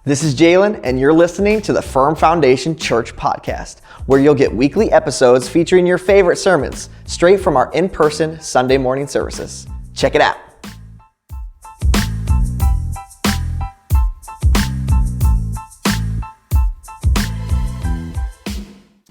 This is Jalen, and you're listening to the Firm Foundation Church Podcast, where you'll get weekly episodes featuring your favorite sermons, straight from our in-person Sunday morning services. Check it out.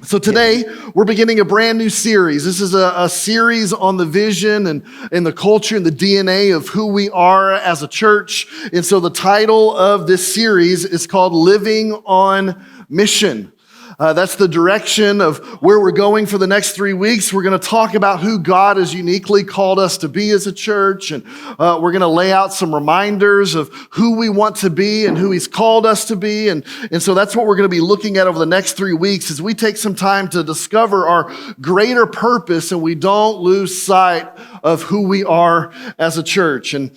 So today, we're beginning a brand new series. This is a series on the vision and the culture and the DNA of who we are as a church. And so the title of this series is called Living on Mission. That's the direction of where we're going for the next 3 weeks. We're going to talk about who God has uniquely called us to be as a church. And we're going to lay out some reminders of who we want to be and who He's called us to be. And so that's what we're going to be looking at over the next 3 weeks as we take some time to discover our greater purpose and we don't lose sight of who we are as a church. And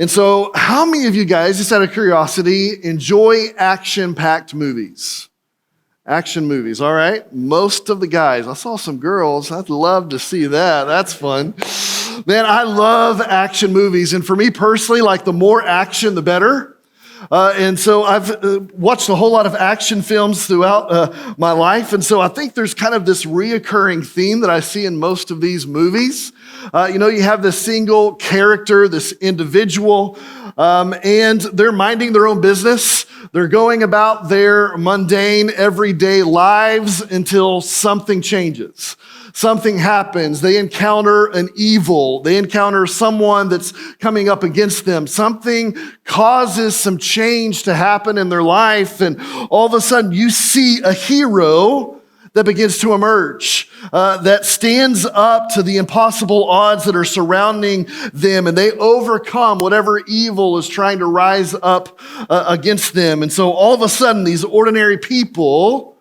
so how many of you guys, just out of curiosity, enjoy action-packed movies? Action movies, all right? Most of the guys. I saw some girls. I'd love to see that. That's fun. Man, I love action movies. And for me personally, like the more action, the better. And so I've watched a whole lot of action films throughout my life. And so I think there's kind of this reoccurring theme that I see in most of these movies. You have this single character, this individual, and they're minding their own business. They're going about their mundane, everyday lives until something changes. Something happens. They encounter an evil. They encounter someone that's coming up against them. Something causes some change to happen in their life. And all of a sudden you see a hero that begins to emerge, that stands up to the impossible odds that are surrounding them, and they overcome whatever evil is trying to rise up against them. And so all of a sudden, these ordinary people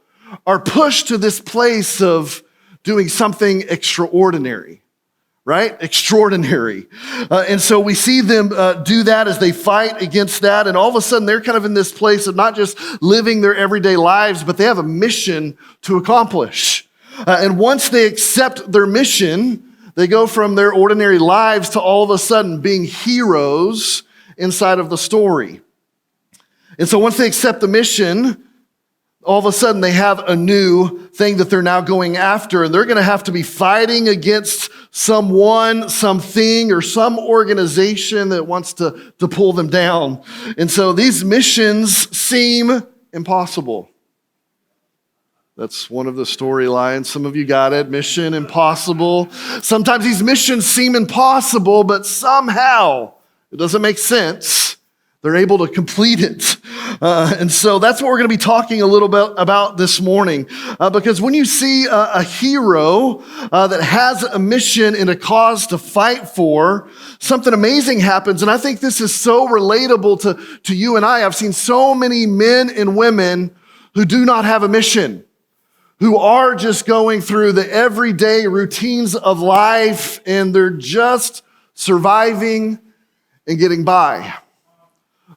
are pushed to this place of doing something extraordinary, right? Extraordinary. And so we see them do that as they fight against that. And all of a sudden, they're kind of in this place of not just living their everyday lives, but they have a mission to accomplish. And once they accept their mission, they go from their ordinary lives to all of a sudden being heroes inside of the story. And so once they accept the mission, all of a sudden they have a new thing that they're now going after, and they're going to have to be fighting against someone, something, or some organization that wants to pull them down. And so these missions seem impossible. That's one of the storylines. Some of you got it. Mission impossible. Sometimes these missions seem impossible, but somehow it doesn't make sense. They're able to complete it. And so that's what we're going to be talking a little bit about this morning. Because when you see a hero that has a mission and a cause to fight for, something amazing happens. And I think this is so relatable to you and I. I've seen so many men and women who do not have a mission, who are just going through the everyday routines of life, and they're just surviving and getting by.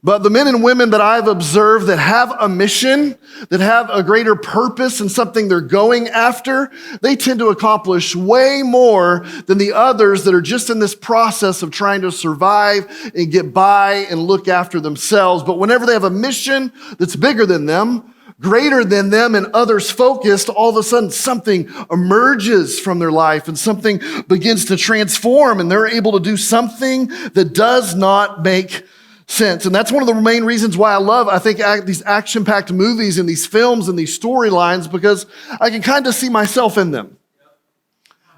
But the men and women that I've observed that have a mission, that have a greater purpose and something they're going after, they tend to accomplish way more than the others that are just in this process of trying to survive and get by and look after themselves. But whenever they have a mission that's bigger than them, greater than them, and others focused, all of a sudden something emerges from their life and something begins to transform, and they're able to do something that does not make sense. And that's one of the main reasons why I think these action-packed movies and these films and these storylines, because I can kind of see myself in them.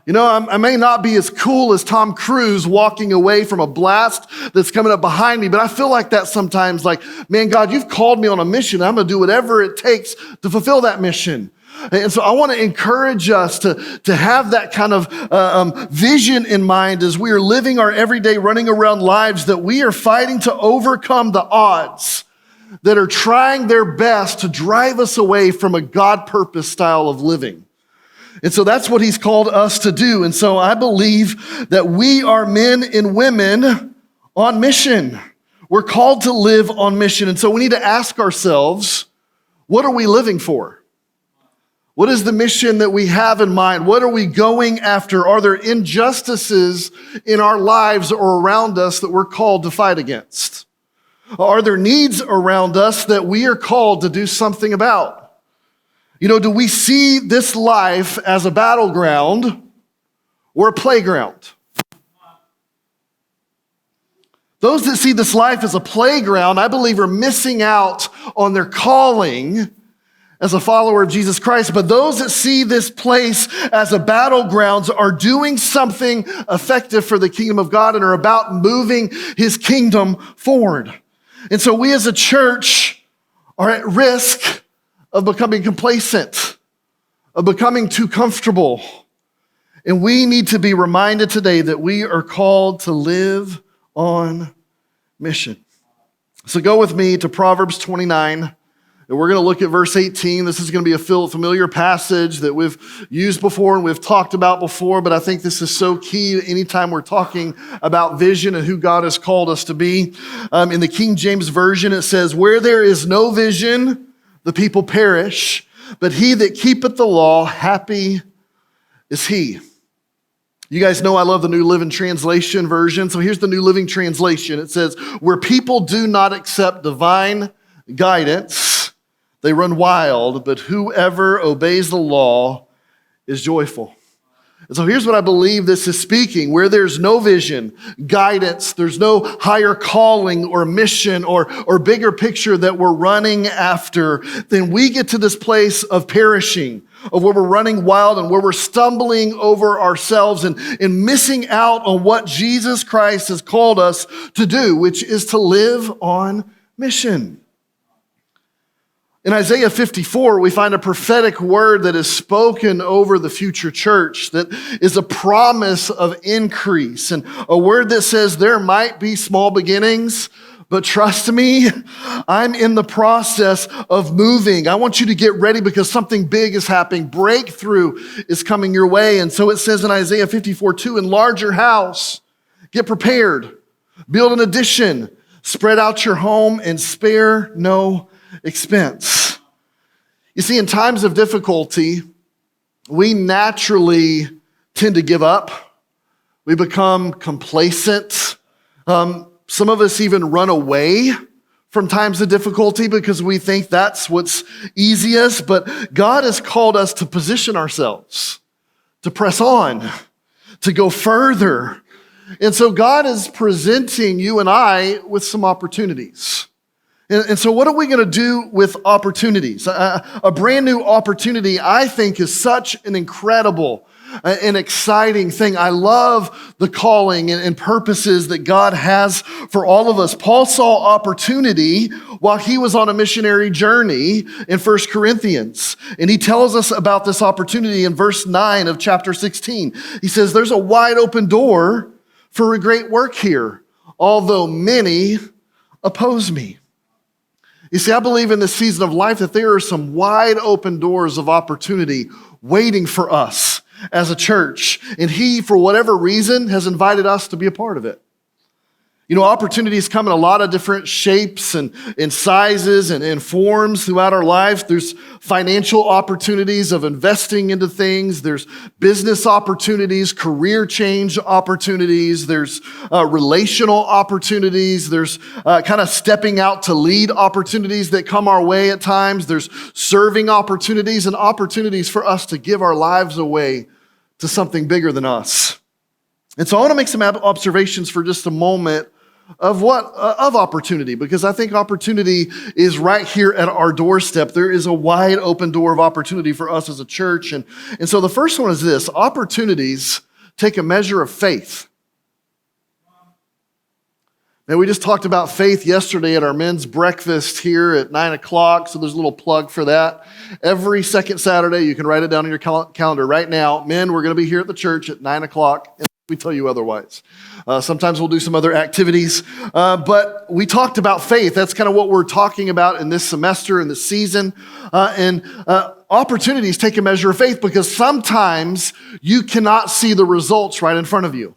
I may not be as cool as Tom Cruise walking away from a blast that's coming up behind me, but I feel like that sometimes, like, man, God, you've called me on a mission. I'm going to do whatever it takes to fulfill that mission. And so I want to encourage us to have that kind of vision in mind as we are living our everyday running around lives, that we are fighting to overcome the odds that are trying their best to drive us away from a God-purpose style of living. And so that's what He's called us to do. And so I believe that we are men and women on mission. We're called to live on mission. And so we need to ask ourselves, what are we living for? What is the mission that we have in mind? What are we going after? Are there injustices in our lives or around us that we're called to fight against? Are there needs around us that we are called to do something about? Do we see this life as a battleground or a playground? Those that see this life as a playground, I believe, are missing out on their calling as a follower of Jesus Christ. But those that see this place as a battleground are doing something effective for the kingdom of God and are about moving his kingdom forward. And so we as a church are at risk of becoming complacent, of becoming too comfortable. And we need to be reminded today that we are called to live on mission. So go with me to Proverbs 29, and we're going to look at verse 18. This is going to be a familiar passage that we've used before and we've talked about before, but I think this is so key anytime we're talking about vision and who God has called us to be. In the King James Version, it says, "Where there is no vision, the people perish, but he that keepeth the law, happy is he." You guys know I love the New Living Translation version. So here's the New Living Translation. It says, "Where people do not accept divine guidance, they run wild, but whoever obeys the law is joyful." And so here's what I believe this is speaking. Where there's no vision, guidance, there's no higher calling or mission or bigger picture that we're running after, then we get to this place of perishing, of where we're running wild and where we're stumbling over ourselves and missing out on what Jesus Christ has called us to do, which is to live on mission. In Isaiah 54, we find a prophetic word that is spoken over the future church that is a promise of increase, and a word that says there might be small beginnings, but trust me, I'm in the process of moving. I want you to get ready because something big is happening. Breakthrough is coming your way. And so it says in Isaiah 54:2, "Enlarge your house, get prepared, build an addition, spread out your home, and spare no expense." You see, in times of difficulty, we naturally tend to give up. We become complacent. Some of us even run away from times of difficulty because we think that's what's easiest. But God has called us to position ourselves, to press on, to go further. And so God is presenting you and I with some opportunities. And so what are we going to do with opportunities? A brand new opportunity, I think, is such an incredible and exciting thing. I love the calling and purposes that God has for all of us. Paul saw opportunity while he was on a missionary journey in 1 Corinthians. And he tells us about this opportunity in verse 9 of chapter 16. He says, "There's a wide open door for a great work here, although many oppose me." You see, I believe in this season of life that there are some wide open doors of opportunity waiting for us as a church. And he, for whatever reason, has invited us to be a part of it. Opportunities come in a lot of different shapes and sizes and forms throughout our life. There's financial opportunities of investing into things. There's business opportunities, career change opportunities. There's relational opportunities. There's kind of stepping out to lead opportunities that come our way at times. There's serving opportunities and opportunities for us to give our lives away to something bigger than us. And so I want to make some observations for just a moment of opportunity, because I think opportunity is right here at our doorstep. There is a wide open door of opportunity for us as a church. And so the first one is this: opportunities take a measure of faith. Now, we just talked about faith yesterday at our men's breakfast here at 9 o'clock, so there's a little plug for that. Every second Saturday, you can write it down on your calendar right now. Men, we're going to be here at the church at 9 o'clock. We tell you otherwise. Sometimes we'll do some other activities, but we talked about faith. That's kind of what we're talking about in this semester, in this season. And opportunities take a measure of faith because sometimes you cannot see the results right in front of you.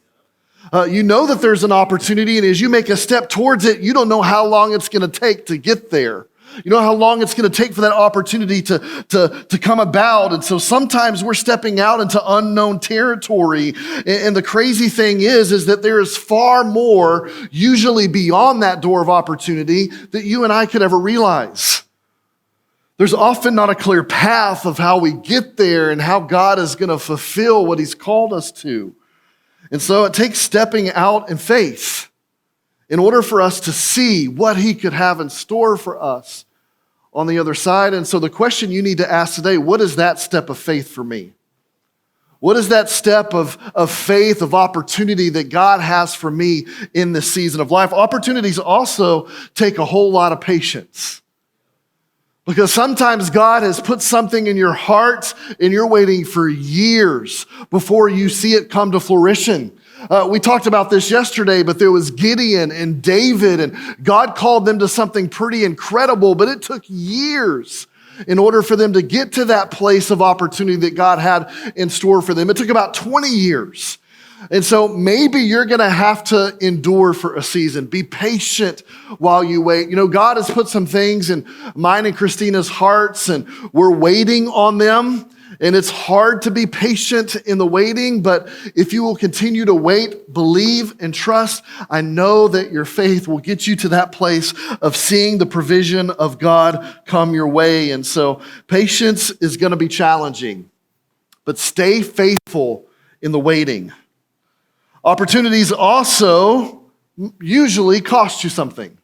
You know that there's an opportunity, and as you make a step towards it, you don't know how long it's going to take to get there. You know how long it's going to take for that opportunity to come about. And so sometimes we're stepping out into unknown territory. And the crazy thing is that there is far more usually beyond that door of opportunity that you and I could ever realize. There's often not a clear path of how we get there and how God is going to fulfill what he's called us to. And so it takes stepping out in faith in order for us to see what he could have in store for us on the other side. And so the question you need to ask today, what is that step of faith for me? What is that step of faith, of opportunity that God has for me in this season of life? Opportunities also take a whole lot of patience. Because sometimes God has put something in your heart and you're waiting for years before you see it come to fruition. We talked about this yesterday, but there was Gideon and David, and God called them to something pretty incredible, but it took years in order for them to get to that place of opportunity that God had in store for them. It took about 20 years. And so maybe you're going to have to endure for a season. Be patient while you wait. You know, God has put some things in mine and Christina's hearts, and we're waiting on them. And it's hard to be patient in the waiting, but if you will continue to wait, believe, and trust, I know that your faith will get you to that place of seeing the provision of God come your way. And so patience is going to be challenging, but stay faithful in the waiting. Opportunities also usually cost you something.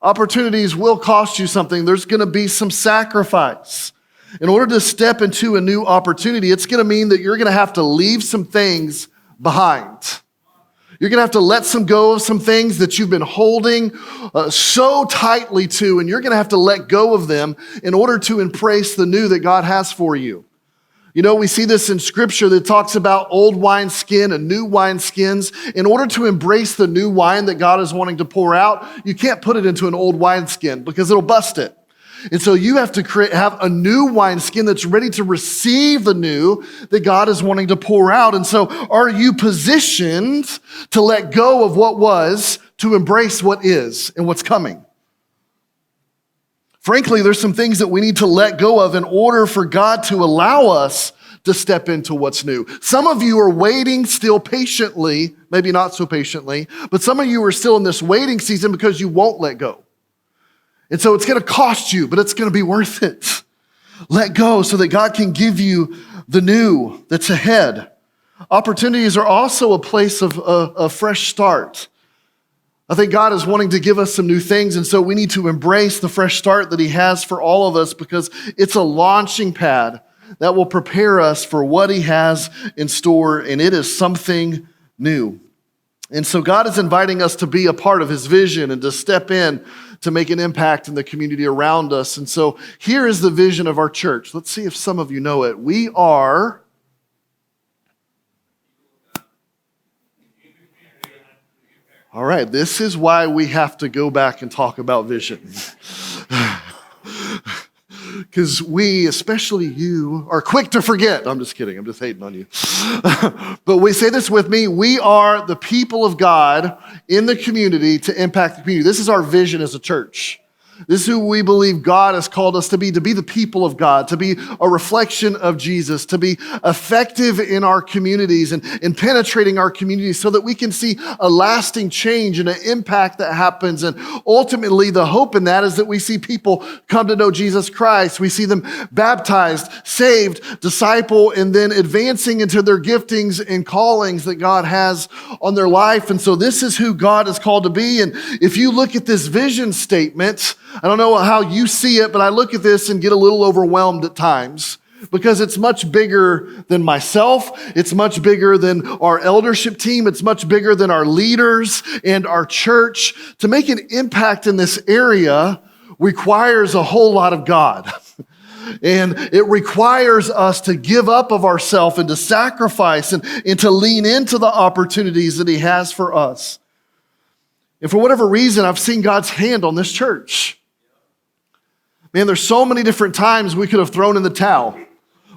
Opportunities will cost you something. There's going to be some sacrifice. In order to step into a new opportunity, it's going to mean that you're going to have to leave some things behind. You're going to have to let go of some things that you've been holding so tightly to, and you're going to have to let go of them in order to embrace the new that God has for you. You know, we see this in scripture that talks about old wineskin and new wineskins. In order to embrace the new wine that God is wanting to pour out, you can't put it into an old wineskin because it'll bust it. And so you have to have a new wineskin that's ready to receive the new that God is wanting to pour out. And so are you positioned to let go of what was to embrace what is and what's coming? Frankly, there's some things that we need to let go of in order for God to allow us to step into what's new. Some of you are waiting still patiently, maybe not so patiently, but some of you are still in this waiting season because you won't let go. And so it's going to cost you, but it's going to be worth it. Let go so that God can give you the new that's ahead. Opportunities are also a place of a fresh start. I think God is wanting to give us some new things, and so we need to embrace the fresh start that he has for all of us because it's a launching pad that will prepare us for what he has in store, and it is something new. And so God is inviting us to be a part of his vision and to step in to make an impact in the community around us. And so here is the vision of our church. Let's see if some of you know it. We are... All right, this is why we have to go back and talk about vision. Because we, especially you, are quick to forget. I'm just kidding. I'm just hating on you. But we say this with me. We are the people of God in the community to impact the community. This is our vision as a church. This is who we believe God has called us to be the people of God, to be a reflection of Jesus, to be effective in our communities and in penetrating our communities so that we can see a lasting change and an impact that happens. And ultimately, the hope in that is that we see people come to know Jesus Christ. We see them baptized, saved, disciple, and then advancing into their giftings and callings that God has on their life. And so this is who God is called to be. And if you look at this vision statement, I don't know how you see it, but I look at this and get a little overwhelmed at times because it's much bigger than myself. It's much bigger than our eldership team. It's much bigger than our leaders and our church. To make an impact in this area requires a whole lot of God. And it requires us to give up of ourselves and to sacrifice and to lean into the opportunities that he has for us. And for whatever reason, I've seen God's hand on this church. Man, there's so many different times we could have thrown in the towel.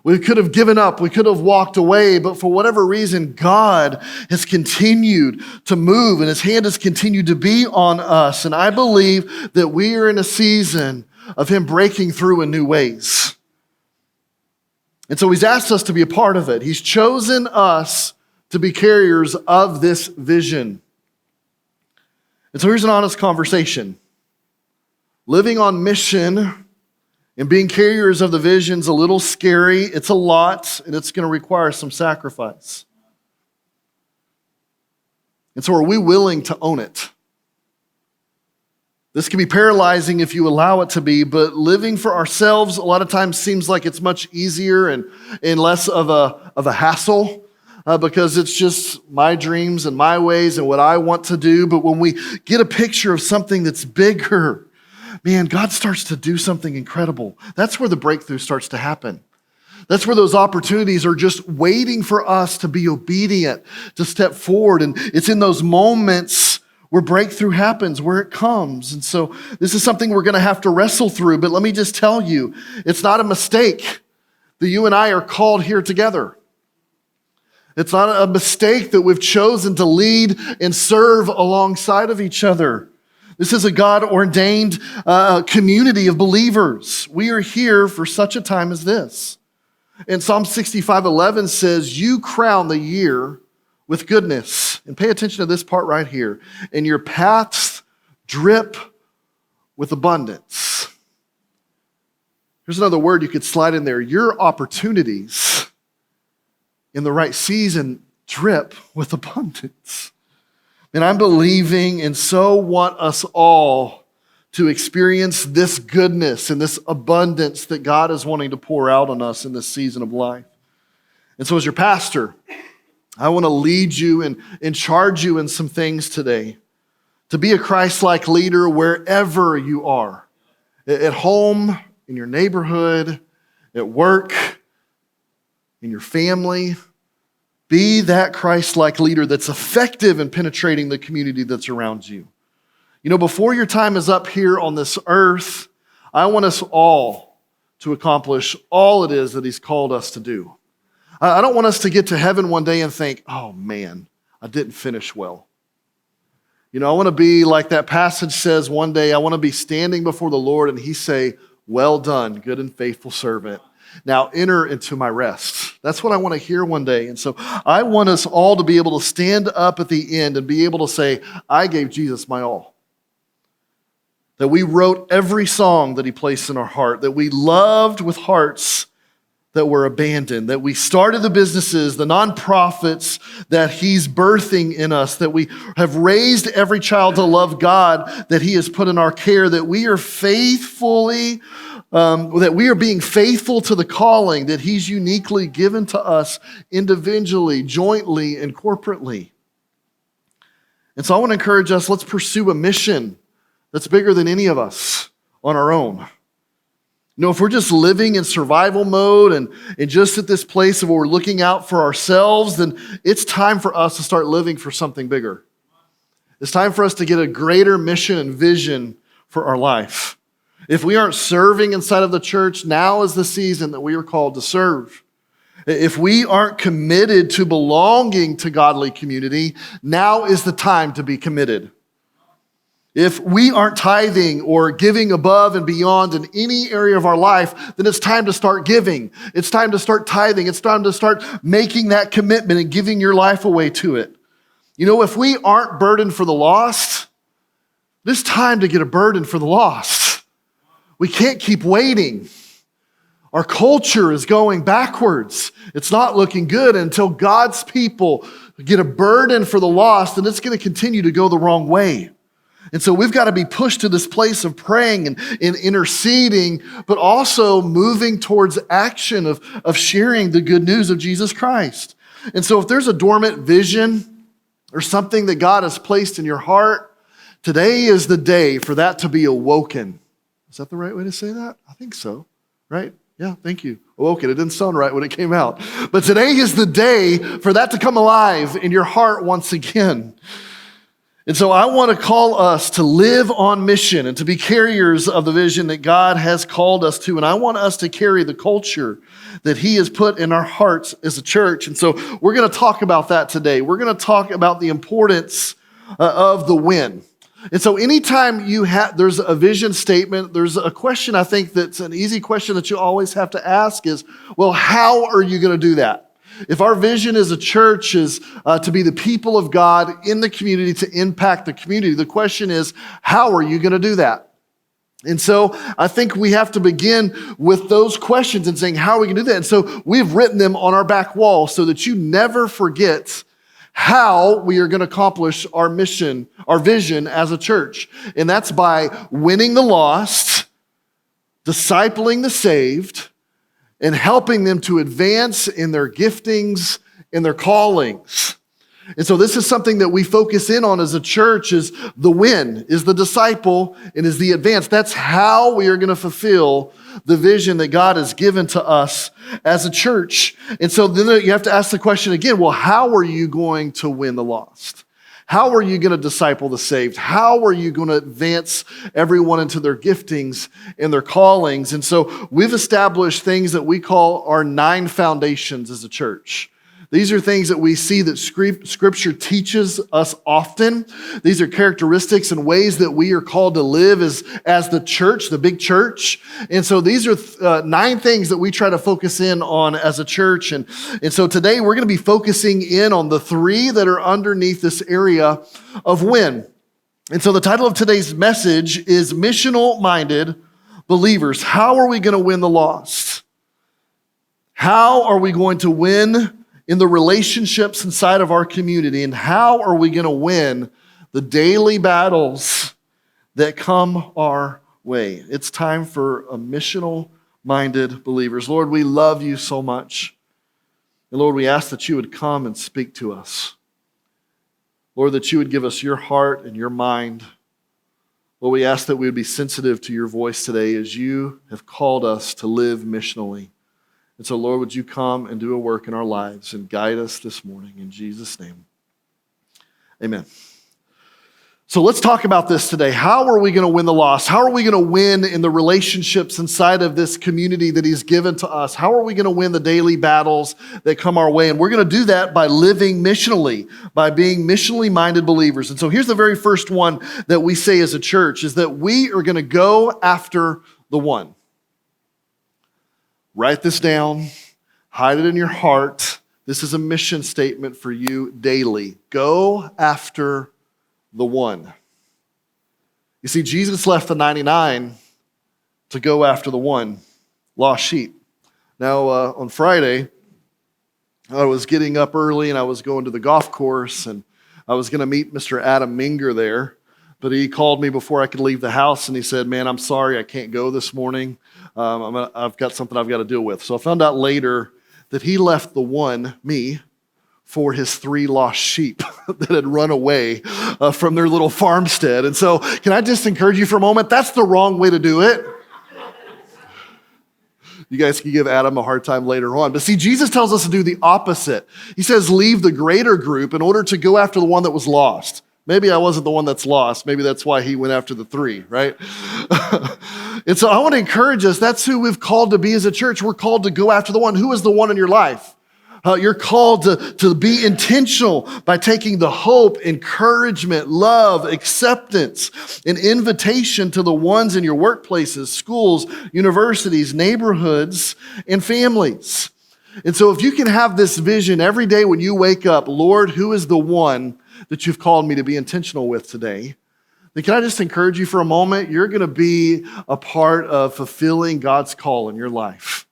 We could have given up. We could have walked away. But for whatever reason, God has continued to move and his hand has continued to be on us. And I believe that we are in a season of him breaking through in new ways. And so he's asked us to be a part of it. He's chosen us to be carriers of this vision. And so here's an honest conversation. Living on mission and being carriers of the vision's a little scary. It's a lot, and it's going to require some sacrifice. And so are we willing to own it? This can be paralyzing if you allow it to be, but living for ourselves a lot of times seems like it's much easier and less of a hassle because it's just my dreams and my ways and what I want to do. But when we get a picture of something that's bigger, man, God starts to do something incredible. That's where the breakthrough starts to happen. That's where those opportunities are just waiting for us to be obedient, to step forward. And it's in those moments where breakthrough happens, where it comes. And so this is something we're going to have to wrestle through. But let me just tell you, it's not a mistake that you and I are called here together. It's not a mistake that we've chosen to lead and serve alongside of each other. This is a God-ordained community of believers. We are here for such a time as this. And Psalm 65:11 says, you crown the year with goodness. And pay attention to this part right here. And your paths drip with abundance. Here's another word you could slide in there. Your opportunities in the right season drip with abundance. And I'm believing and so want us all to experience this goodness and this abundance that God is wanting to pour out on us in this season of life. And so as your pastor, I want to lead you and charge you in some things today. To be a Christ-like leader wherever you are. At home, in your neighborhood, at work, in your family. Be that Christ-like leader that's effective in penetrating the community that's around you. You know, before your time is up here on this earth, I want us all to accomplish all it is that he's called us to do. I don't want us to get to heaven one day and think, oh man, I didn't finish well. You know, I want to be like that passage says one day, I want to be standing before the Lord and he say, well done, good and faithful servant. Now enter into my rest. That's what I want to hear one day. And so I want us all to be able to stand up at the end and be able to say, I gave Jesus my all. That we wrote every song that he placed in our heart, that we loved with hearts that were abandoned, that we started the businesses, the nonprofits that he's birthing in us, that we have raised every child to love God that he has put in our care, that we are faithfully, that we are being faithful to the calling that he's uniquely given to us individually, jointly, and corporately. And so I want to encourage us, let's pursue a mission that's bigger than any of us on our own. You know, if we're just living in survival mode and just at this place of where we're looking out for ourselves, then it's time for us to start living for something bigger. It's time for us to get a greater mission and vision for our life. If we aren't serving inside of the church, now is the season that we are called to serve. If we aren't committed to belonging to godly community, now is the time to be committed. If we aren't tithing or giving above and beyond in any area of our life, then it's time to start giving. It's time to start tithing. It's time to start making that commitment and giving your life away to it. You know, if we aren't burdened for the lost, it's time to get a burden for the lost. We can't keep waiting. Our culture is going backwards. It's not looking good until God's people get a burden for the lost, and it's going to continue to go the wrong way. And so we've got to be pushed to this place of praying and interceding, but also moving towards action of sharing the good news of Jesus Christ. And so if there's a dormant vision or something that God has placed in your heart, today is the day for that to be awoken. Is that the right way to say that? I think so, right? Yeah, thank you. Awoken. It didn't sound right when it came out. But today is the day for that to come alive in your heart once again. And so I want to call us to live on mission and to be carriers of the vision that God has called us to. And I want us to carry the culture that he has put in our hearts as a church. And so we're going to talk about that today. We're going to talk about the importance of the win. And so anytime there's a vision statement, there's a question I think that's an easy question that you always have to ask is, well, how are you going to do that? If our vision as a church is to be the people of God in the community, to impact the community, the question is, how are you going to do that? And so I think we have to begin with those questions and saying, how are we going to do that? And so we've written them on our back wall so that you never forget how we are going to accomplish our mission, our vision as a church. And that's by winning the lost, discipling the saved, and helping them to advance in their giftings and their callings. And so this is something that we focus in on as a church, is the win, is the disciple, and is the advance. That's how we are going to fulfill the vision that God has given to us as a church. And so then you have to ask the question again, well, how are you going to win the lost? How are you going to disciple the saved? How are you going to advance everyone into their giftings and their callings? And so we've established things that we call our 9 foundations as a church. These are things that we see that Scripture teaches us often. These are characteristics and ways that we are called to live as the church, the big church. And so these are 9 things that we try to focus in on as a church. And so today we're going to be focusing in on the 3 that are underneath this area of win. And so the title of today's message is Missional-Minded Believers. How are we going to win the lost? How are we going to win in the relationships inside of our community, and how are we going to win the daily battles that come our way? It's time for a missional-minded believers. Lord, we love you so much. And Lord, we ask that you would come and speak to us. Lord, that you would give us your heart and your mind. Lord, we ask that we would be sensitive to your voice today as you have called us to live missionally. And so, Lord, would you come and do a work in our lives and guide us this morning in Jesus' name. Amen. So let's talk about this today. How are we going to win the lost? How are we going to win in the relationships inside of this community that he's given to us? How are we going to win the daily battles that come our way? And we're going to do that by living missionally, by being missionally minded believers. And so here's the very first one that we say as a church, is that we are going to go after the one. Write this down, hide it in your heart. This is a mission statement for you daily. Go after the one. You see, Jesus left the 99 to go after the one lost sheep. Now, on Friday, I was getting up early and I was going to the golf course, and I was going to meet Mr. Adam Minger there. But he called me before I could leave the house, and he said, man, I'm sorry, I can't go this morning. I've got something I've got to deal with. So I found out later that he left the one, me, for his 3 lost sheep that had run away from their little farmstead. And so can I just encourage you for a moment? That's the wrong way to do it. You guys can give Adam a hard time later on. But see, Jesus tells us to do the opposite. He says, leave the greater group in order to go after the one that was lost. Maybe I wasn't the one that's lost. Maybe that's why he went after the 3, right? And so I want to encourage us. That's who we've called to be as a church. We're called to go after the one. Who is the one in your life? You're called to be intentional by taking the hope, encouragement, love, acceptance, and invitation to the ones in your workplaces, schools, universities, neighborhoods, and families. And so if you can have this vision every day when you wake up, Lord, who is the one that you've called me to be intentional with today? Then can I just encourage you for a moment? You're going to be a part of fulfilling God's call in your life.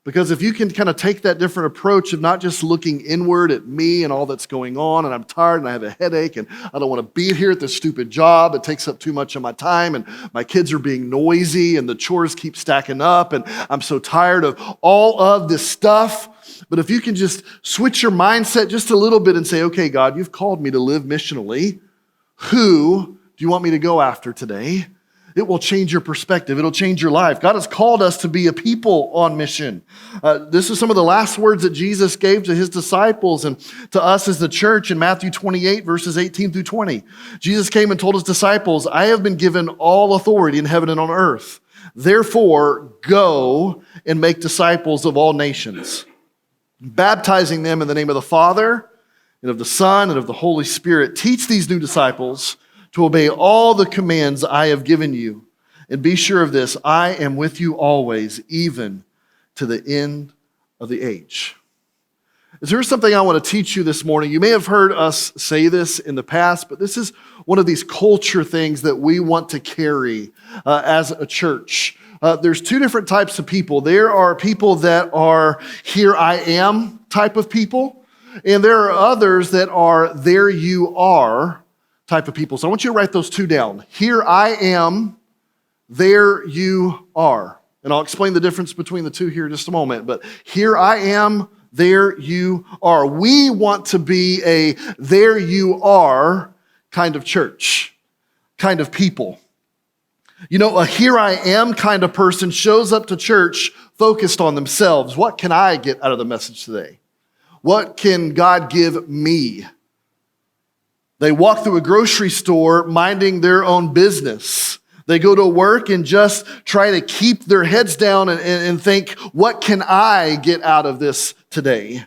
Because if you can kind of take that different approach of not just looking inward at me and all that's going on, and I'm tired and I have a headache and I don't want to be here at this stupid job, it takes up too much of my time and my kids are being noisy and the chores keep stacking up and I'm so tired of all of this stuff. But if you can just switch your mindset just a little bit and say, okay, God, you've called me to live missionally. Who do you want me to go after today? It will change your perspective. It'll change your life. God has called us to be a people on mission. This is some of the last words that Jesus gave to his disciples and to us as the church in Matthew 28, verses 18 through 20. Jesus came and told his disciples, I have been given all authority in heaven and on earth. Therefore, go and make disciples of all nations, baptizing them in the name of the Father and of the Son and of the Holy Spirit. Teach these new disciples to obey all the commands I have given you. And be sure of this, I am with you always, even to the end of the age. Is there something I want to teach you this morning? You may have heard us say this in the past, but this is one of these culture things that we want to carry as a church. There's two different types of people. There are people that are here I am type of people, and there are others that are there you are type of people. So I want you to write those two down. Here I am, there you are. And I'll explain the difference between the two here in just a moment. But here I am, there you are. We want to be a there you are kind of church, kind of people. You know, a here I am kind of person shows up to church focused on themselves. What can I get out of the message today? What can God give me? They walk through a grocery store minding their own business. They go to work and just try to keep their heads down and think, what can I get out of this today?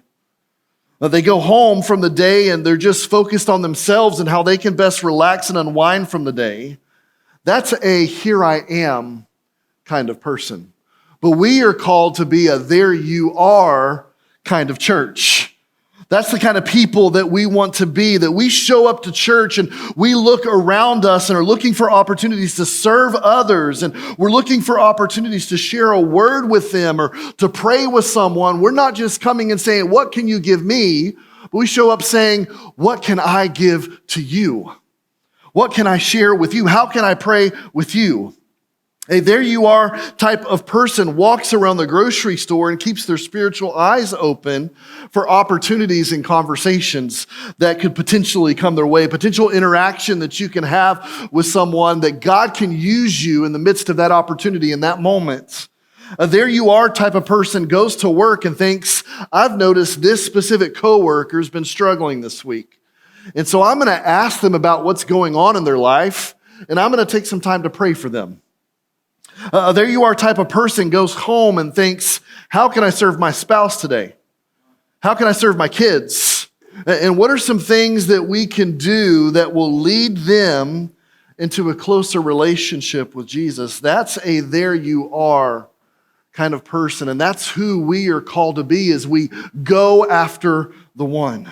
They go home from the day and they're just focused on themselves and how they can best relax and unwind from the day. That's a here I am kind of person. But we are called to be a there you are kind of church. That's the kind of people that we want to be, that we show up to church and we look around us and are looking for opportunities to serve others, and we're looking for opportunities to share a word with them or to pray with someone. We're not just coming and saying, what can you give me? But we show up saying, what can I give to you? What can I share with you? How can I pray with you? A there you are type of person walks around the grocery store and keeps their spiritual eyes open for opportunities and conversations that could potentially come their way, potential interaction that you can have with someone, that God can use you in the midst of that opportunity in that moment. A there you are type of person goes to work and thinks, I've noticed this specific coworker's been struggling this week. And so I'm going to ask them about what's going on in their life, and I'm going to take some time to pray for them. There you are type of person goes home and thinks, how can I serve my spouse today? How can I serve my kids? And what are some things that we can do that will lead them into a closer relationship with Jesus? That's a there you are kind of person. And that's who we are called to be as we go after the one.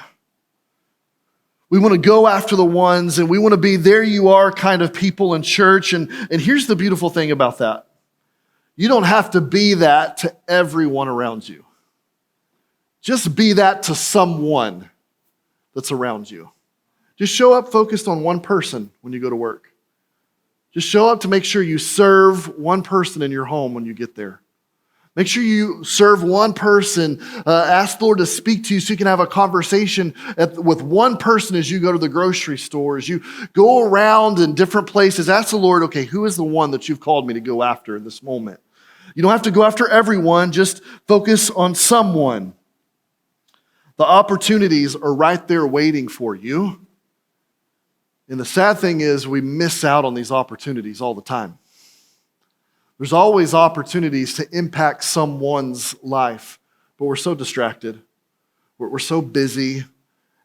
We want to go after the ones, and we want to be there you are kind of people in church. And here's the beautiful thing about that. You don't have to be that to everyone around you. Just be that to someone that's around you. Just show up focused on one person when you go to work. Just show up to make sure you serve one person in your home when you get there. Make sure you serve one person. Ask the Lord to speak to you so you can have a conversation with one person as you go to the grocery store, as you go around in different places. Ask the Lord, okay, who is the one that you've called me to go after in this moment? You don't have to go after everyone. Just focus on someone. The opportunities are right there waiting for you. And the sad thing is we miss out on these opportunities all the time. There's always opportunities to impact someone's life, but we're so distracted. We're so busy,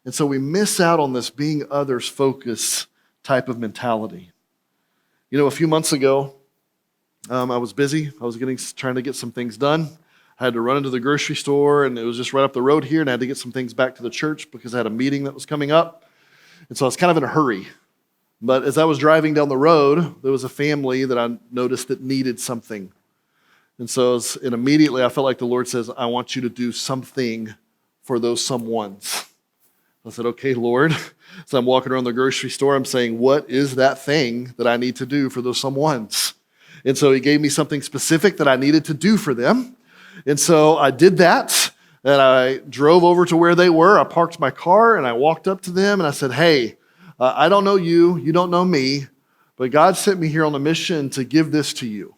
and so we miss out on this being others-focused type of mentality. You know, a few months ago, I was busy. I was trying to get some things done. I had to run into the grocery store, and it was just right up the road here, and I had to get some things back to the church because I had a meeting that was coming up, and so I was kind of in a hurry. But as I was driving down the road, there was a family that I noticed that needed something. And so immediately I felt like the Lord says, I want you to do something for those someones. I said, okay, Lord. So I'm walking around the grocery store. I'm saying, what is that thing that I need to do for those someones? And so he gave me something specific that I needed to do for them. And so I did that. And I drove over to where they were. I parked my car and I walked up to them and I said, hey, I don't know you, you don't know me, but God sent me here on a mission to give this to you.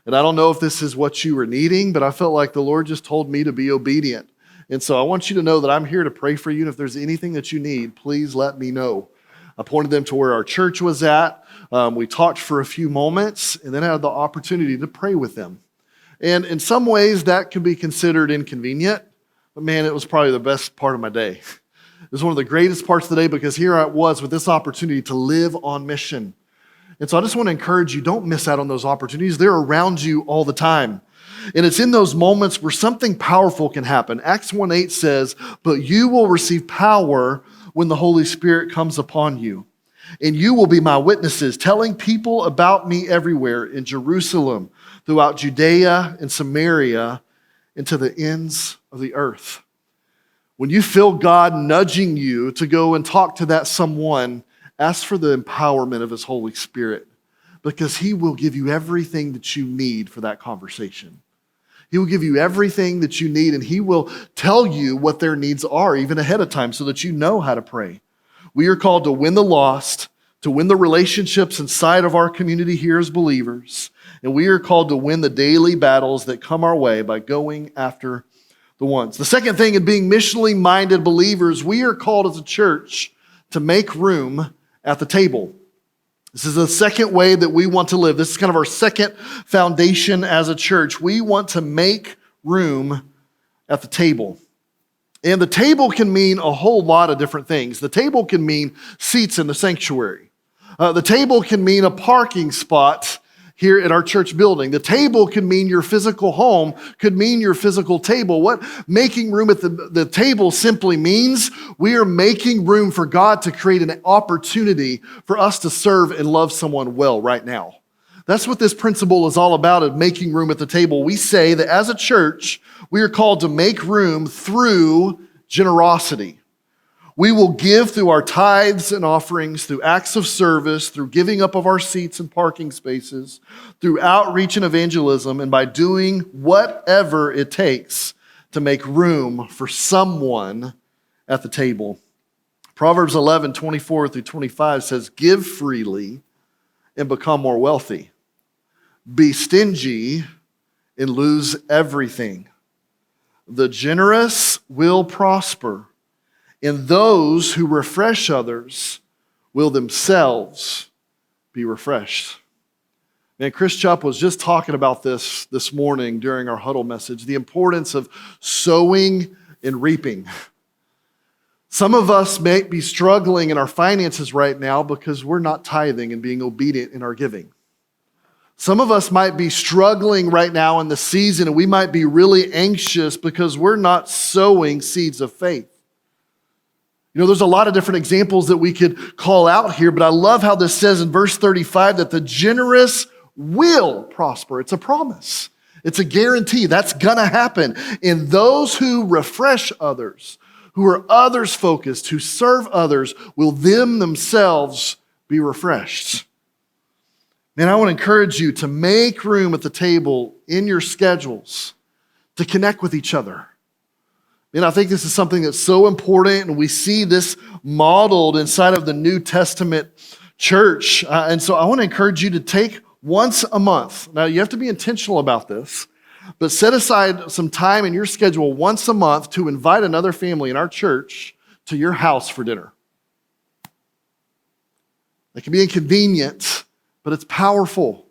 And I don't know if this is what you were needing, but I felt like the Lord just told me to be obedient. And so I want you to know that I'm here to pray for you. And if there's anything that you need, please let me know. I pointed them to where our church was at. We talked for a few moments and then I had the opportunity to pray with them. And in some ways that can be considered inconvenient, but man, it was probably the best part of my day. It was one of the greatest parts of the day because here I was with this opportunity to live on mission. And so I just want to encourage you, don't miss out on those opportunities. They're around you all the time. And it's in those moments where something powerful can happen. Acts 1:8 says, "But you will receive power when the Holy Spirit comes upon you. And you will be my witnesses, telling people about me everywhere in Jerusalem, throughout Judea and Samaria, and to the ends of the earth." When you feel God nudging you to go and talk to that someone, ask for the empowerment of His Holy Spirit, because He will give you everything that you need for that conversation. He will give you everything that you need, and He will tell you what their needs are even ahead of time so that you know how to pray. We are called to win the lost, to win the relationships inside of our community here as believers, and we are called to win the daily battles that come our way by going after the ones. The second thing in being missionally minded believers, we are called as a church to make room at the table. This is the second way that we want to live. This is kind of our second foundation as a church. We want to make room at the table. And the table can mean a whole lot of different things. The table can mean seats in the sanctuary. The table can mean a parking spot here at our church building. The table can mean your physical home, could mean your physical table. What making room at the table simply means, we are making room for God to create an opportunity for us to serve and love someone well right now. That's what this principle is all about, of making room at the table. We say that as a church, we are called to make room through generosity. We will give through our tithes and offerings, through acts of service, through giving up of our seats and parking spaces, through outreach and evangelism, and by doing whatever it takes to make room for someone at the table. Proverbs 11:24-25 says, "Give freely and become more wealthy. Be stingy and lose everything. The generous will prosper, and those who refresh others will themselves be refreshed." Man, Chris Chupp was just talking about this morning during our huddle message, the importance of sowing and reaping. Some of us may be struggling in our finances right now because we're not tithing and being obedient in our giving. Some of us might be struggling right now in the season, and we might be really anxious because we're not sowing seeds of faith. You know, there's a lot of different examples that we could call out here, but I love how this says in verse 35 that the generous will prosper. It's a promise. It's a guarantee. That's gonna happen. And those who refresh others, who are others focused, who serve others, will themselves be refreshed. Man, I want to encourage you to make room at the table in your schedules to connect with each other. And I think this is something that's so important, and we see this modeled inside of the New Testament church. And so I want to encourage you to take once a month. Now, you have to be intentional about this, but set aside some time in your schedule once a month to invite another family in our church to your house for dinner. It can be inconvenient, but it's powerful.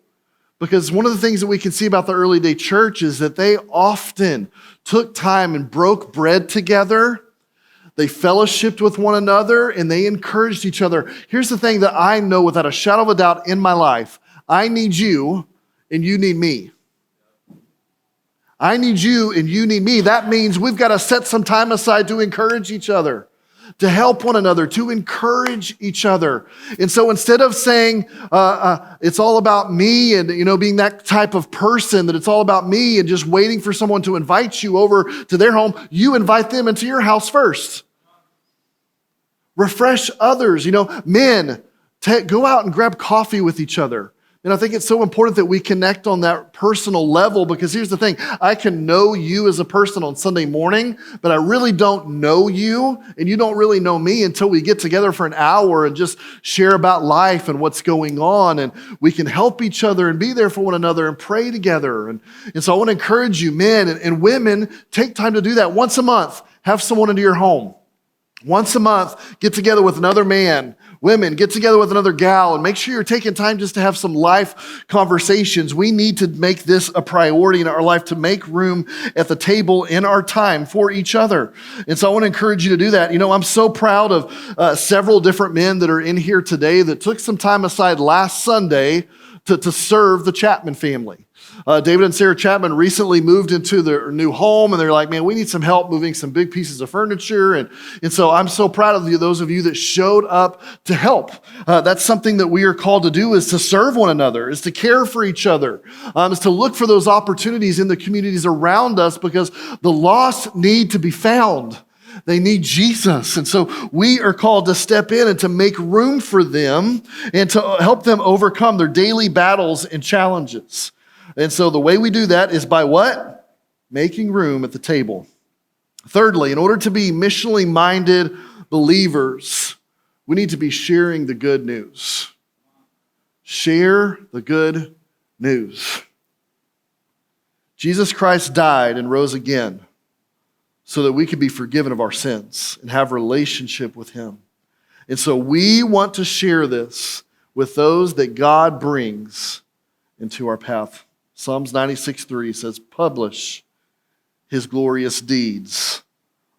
Because one of the things that we can see about the early day church is that they often took time and broke bread together. They fellowshiped with one another and they encouraged each other. Here's the thing that I know without a shadow of a doubt in my life. I need you and you need me. I need you and you need me. That means we've got to set some time aside to encourage each other, to help one another, to encourage each other. And so instead of saying it's all about me and being that type of person, that it's all about me and just waiting for someone to invite you over to their home, you invite them into your house first. Refresh others. Men, go out and grab coffee with each other. And I think it's so important that we connect on that personal level, because here's the thing. I can know you as a person on Sunday morning, but I really don't know you, and you don't really know me until we get together for an hour and just share about life and what's going on, and we can help each other and be there for one another and pray together. And so I want to encourage you, men and women, take time to do that. Once a month, have someone into your home. Once a month, get together with another man Women, get together with another gal and make sure you're taking time just to have some life conversations. We need to make this a priority in our life, to make room at the table in our time for each other. And so I want to encourage you to do that. You know, I'm so proud of several different men that are in here today that took some time aside last Sunday to serve the Chapman family. David and Sarah Chapman recently moved into their new home, and they're like, man, we need some help moving some big pieces of furniture. And so I'm so proud of you, those of you that showed up to help. That's something that we are called to do, is to serve one another, is to care for each other, is to look for those opportunities in the communities around us, because the lost need to be found. They need Jesus. And so we are called to step in and to make room for them and to help them overcome their daily battles and challenges. And so the way we do that is by what? Making room at the table. Thirdly, in order to be missionally minded believers, we need to be sharing the good news. Share the good news. Jesus Christ died and rose again so that we could be forgiven of our sins and have a relationship with him. And so we want to share this with those that God brings into our path. Psalms 96:3 says, publish his glorious deeds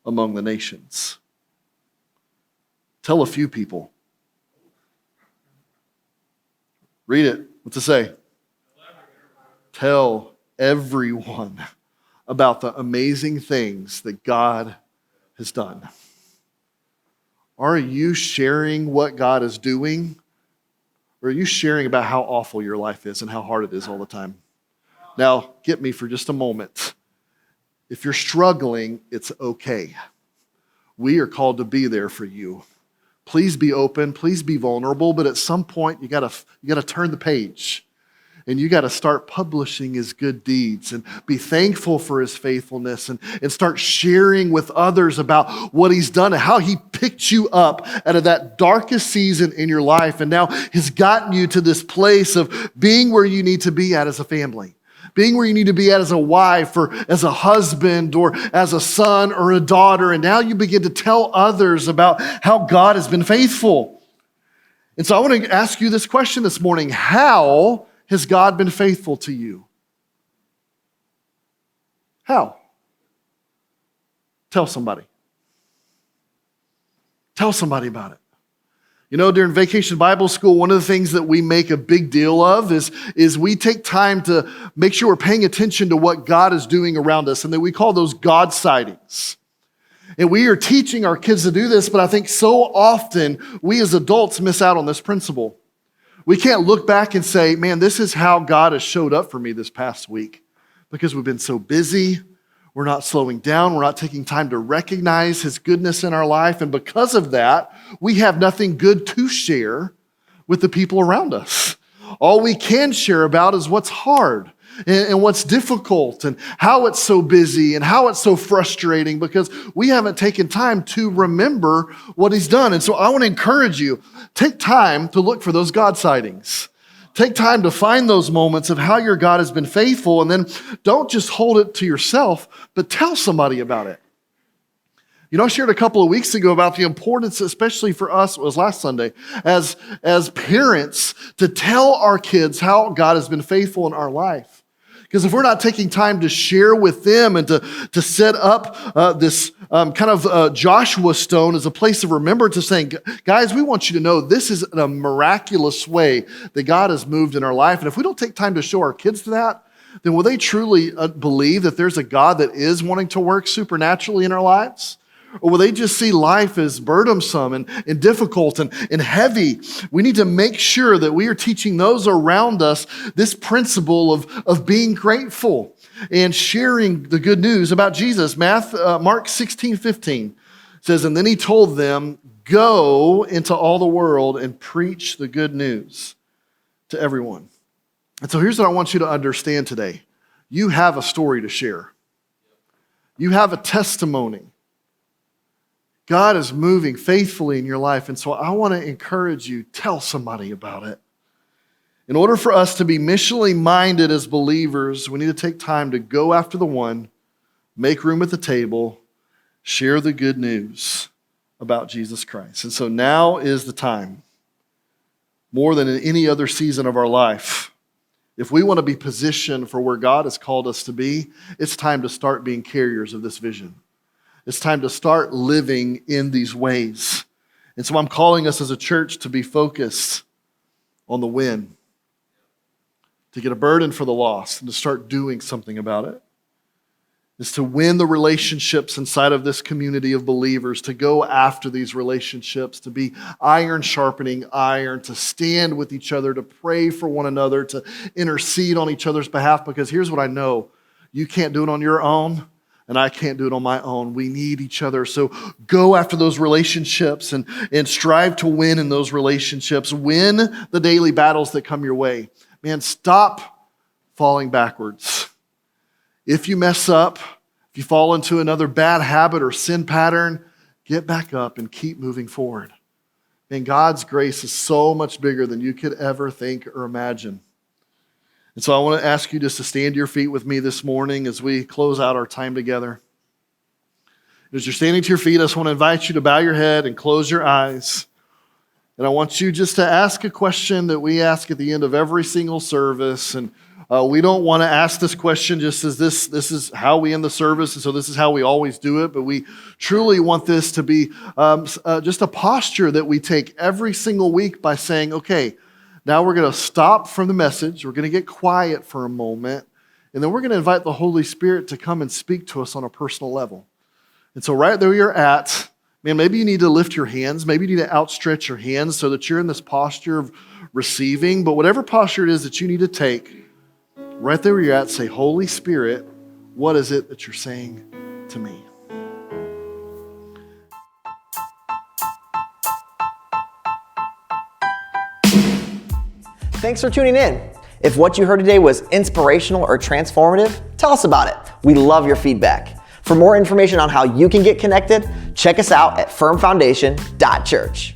among the nations. Tell a few people. Read it. What's it say? Tell everyone about the amazing things that God has done. Are you sharing what God is doing? Or are you sharing about how awful your life is and how hard it is all the time? Now, get me for just a moment. If you're struggling, it's okay. We are called to be there for you. Please be open, please be vulnerable, but at some point you gotta turn the page. And you got to start publishing his good deeds and be thankful for his faithfulness and start sharing with others about what he's done and how he picked you up out of that darkest season in your life and now has gotten you to this place of being where you need to be at as a family, being where you need to be at as a wife or as a husband or as a son or a daughter. And now you begin to tell others about how God has been faithful. And so I want to ask you this question this morning. How has God been faithful to you? How? Tell somebody. Tell somebody about it. You know, during Vacation Bible School, one of the things that we make a big deal of is we take time to make sure we're paying attention to what God is doing around us, and that we call those God sightings. And we are teaching our kids to do this, but I think so often we as adults miss out on this principle. We can't look back and say, man, this is how God has showed up for me this past week, because we've been so busy. We're not slowing down. We're not taking time to recognize his goodness in our life. And because of that, we have nothing good to share with the people around us. All we can share about is what's hard and what's difficult and how it's so busy and how it's so frustrating, because we haven't taken time to remember what he's done. And so I want to encourage you, take time to look for those God sightings. Take time to find those moments of how your God has been faithful, and then don't just hold it to yourself, but tell somebody about it. You know, I shared a couple of weeks ago about the importance, especially for us, it was last Sunday, as parents, to tell our kids how God has been faithful in our life. Because if we're not taking time to share with them and to set up this kind of Joshua stone as a place of remembrance, of saying, guys, we want you to know this is a miraculous way that God has moved in our life. And if we don't take time to show our kids that, then will they truly believe that there's a God that is wanting to work supernaturally in our lives? Or will they just see life as burdensome and difficult and heavy? We need to make sure that we are teaching those around us this principle of being grateful and sharing the good news about Jesus. Mark 16:15 says, and then he told them, go into all the world and preach the good news to everyone. And so here's what I want you to understand today. You have a story to share. You have a testimony. God is moving faithfully in your life, and so I want to encourage you, tell somebody about it. In order for us to be missionally minded as believers, we need to take time to go after the one, make room at the table, share the good news about Jesus Christ. And so now is the time. more than in any other season of our life. If we want to be positioned for where God has called us to be, it's time to start being carriers of this vision. It's time to start living in these ways. And so I'm calling us as a church to be focused on the win, to get a burden for the lost and to start doing something about it. Is to win the relationships inside of this community of believers, to go after these relationships, to be iron sharpening iron, to stand with each other, to pray for one another, to intercede on each other's behalf. Because here's what I know, you can't do it on your own, and I can't do it on my own. We need each other. So go after those relationships and strive to win in those relationships. Win the daily battles that come your way. Man, stop falling backwards. If you mess up, if you fall into another bad habit or sin pattern, get back up and keep moving forward. Man, God's grace is so much bigger than you could ever think or imagine. And so I want to ask you just to stand to your feet with me this morning as we close out our time together. As you're standing to your feet, I just want to invite you to bow your head and close your eyes. And I want you just to ask a question that we ask at the end of every single service. And we don't want to ask this question just as this is how we end the service, and so this is how we always do it, but we truly want this to be just a posture that we take every single week by saying, okay, now we're going to stop from the message, we're going to get quiet for a moment, and then we're going to invite the Holy Spirit to come and speak to us on a personal level. And so right there you're at, man, maybe you need to lift your hands, maybe you need to outstretch your hands so that you're in this posture of receiving, but whatever posture it is that you need to take, right there where you're at, say, Holy Spirit, what is it that you're saying to me? Thanks for tuning in. If what you heard today was inspirational or transformative, tell us about it. We love your feedback. For more information on how you can get connected, check us out at firmfoundation.church.